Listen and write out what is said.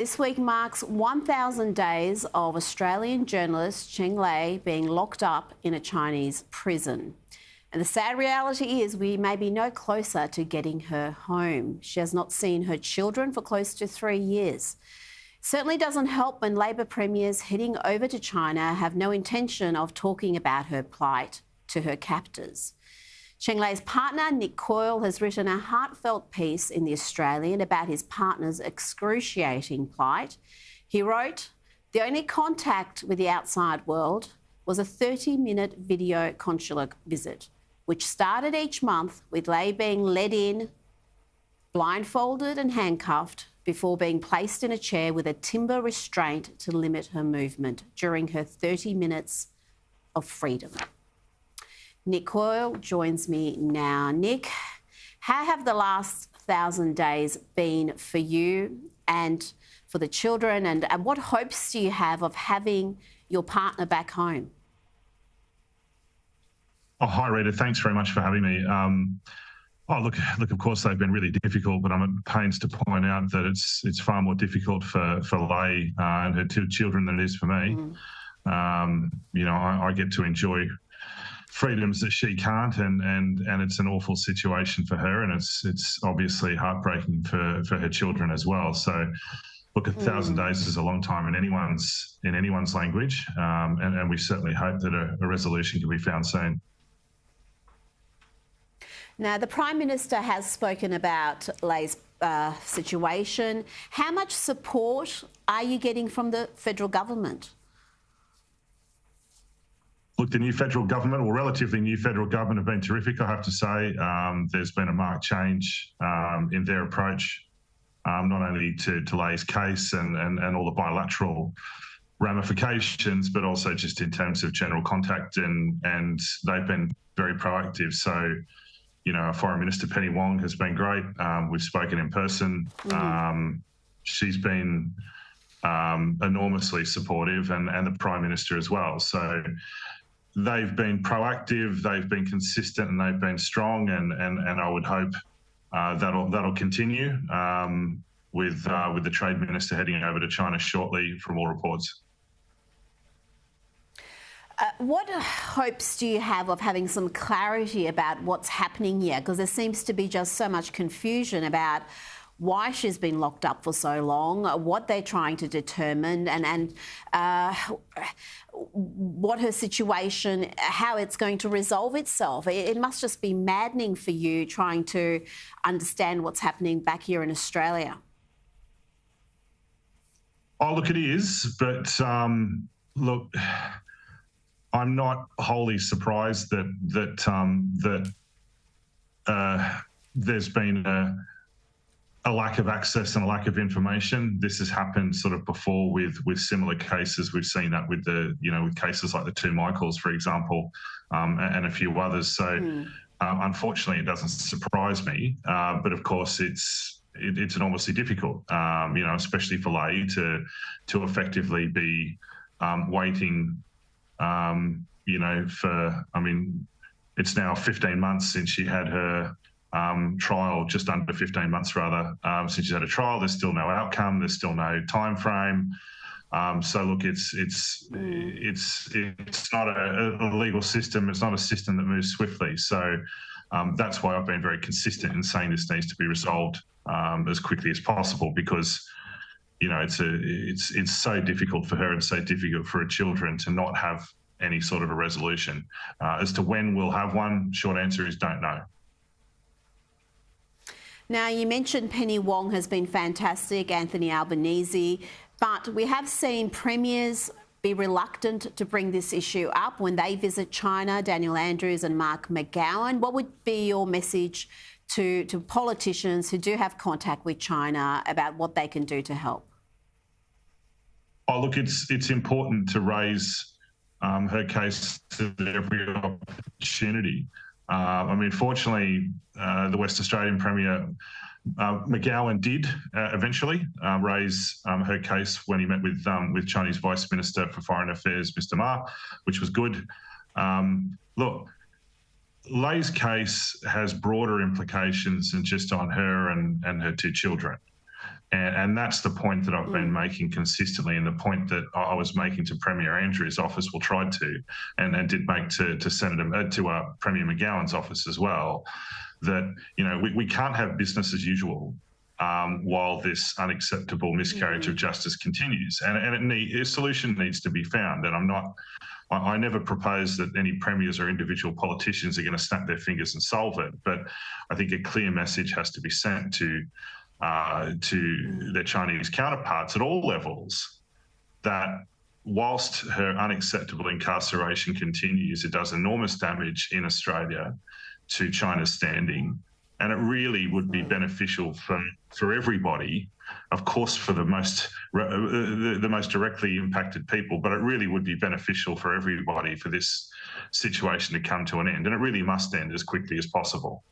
This week marks 1,000 days of Australian journalist Cheng Lei being locked up in a Chinese prison. And the sad reality is we may be no closer to getting her home. She has not seen her children for close to 3 years. Certainly doesn't help when Labor premiers heading over to China have no intention of talking about her plight to her captors. Cheng Lei's partner, Nick Coyle, has written a heartfelt piece in The Australian about his partner's excruciating plight. He wrote, "The only contact with the outside world was a 30-minute video consular visit, which started each month with Lei being led in, blindfolded and handcuffed, before being placed in a chair with a timber restraint to limit her movement during her 30 minutes of freedom." Nick Coyle joins me now. Nick, how have the last 1,000 days been for you and for the children, and what hopes do you have of having your partner back home? Oh, hi, Rita. Thanks very much for having me. Look, of course, they've been really difficult, but I'm at pains to point out that it's far more difficult for Lei and her two children than it is for me. I get to enjoy freedoms that she can't, and it's an awful situation for her, and it's obviously heartbreaking for her children as well. So, look, 1,000 days is a long time in anyone's language, and we certainly hope that a resolution can be found soon. Now, the Prime Minister has spoken about Lei's situation. How much support are you getting from the federal government? Look, the new federal government, or relatively new federal government, have been terrific, I have to say. There's been a marked change in their approach, not only to Lei's case and all the bilateral ramifications, but also just in terms of general contact, and they've been very proactive. So, our Foreign Minister, Penny Wong, has been great. We've spoken in person. She's been enormously supportive, and the Prime Minister as well. So they've been proactive, they've been consistent, and they've been strong, and I would hope that'll continue with the Trade Minister heading over to China shortly, from all reports. What hopes do you have of having some clarity about what's happening here? Because there seems to be just so much confusion about why she's been locked up for so long, what they're trying to determine, and what her situation, how it's going to resolve itself. It must just be maddening for you trying to understand what's happening back here in Australia. Oh, look, it is, but look, I'm not wholly surprised that there's been a lack of access and a lack of information. This has happened sort of before with similar cases. We've seen that with with cases like the two Michaels, for example, and a few others. So unfortunately, it doesn't surprise me. But of course, it's enormously difficult, especially for Lei to effectively be waiting. It's now 15 months since she had her trial, just under 15 months rather, since she's had a trial. There's still no outcome. There's still no time frame. So look, it's not a legal system. It's not a system that moves swiftly. So that's why I've been very consistent in saying this needs to be resolved as quickly as possible, because it's so difficult for her and so difficult for her children to not have any sort of a resolution. As to when we'll have one, short answer is don't know. Now, you mentioned Penny Wong has been fantastic, Anthony Albanese, but we have seen premiers be reluctant to bring this issue up when they visit China, Daniel Andrews and Mark McGowan. What would be your message to politicians who do have contact with China about what they can do to help? Oh, look, it's important to raise her case to every opportunity. Fortunately, the West Australian Premier, McGowan, did eventually raise her case when he met with Chinese Vice Minister for Foreign Affairs, Mr. Ma, which was good. Look, Lei's case has broader implications than just on her and her two children. And that's the point that I've been making consistently, and the point that I was making to Premier Andrews' office, well, tried to, and did make to Premier McGowan's office as well, that we can't have business as usual while this unacceptable miscarriage of justice continues, and a solution needs to be found. And I never propose that any premiers or individual politicians are going to snap their fingers and solve it, but I think a clear message has to be sent to their Chinese counterparts at all levels that whilst her unacceptable incarceration continues, it does enormous damage in Australia to China's standing, and it really would be beneficial for everybody, of course, for the most directly impacted people, but it really would be beneficial for everybody for this situation to come to an end, and it really must end as quickly as possible.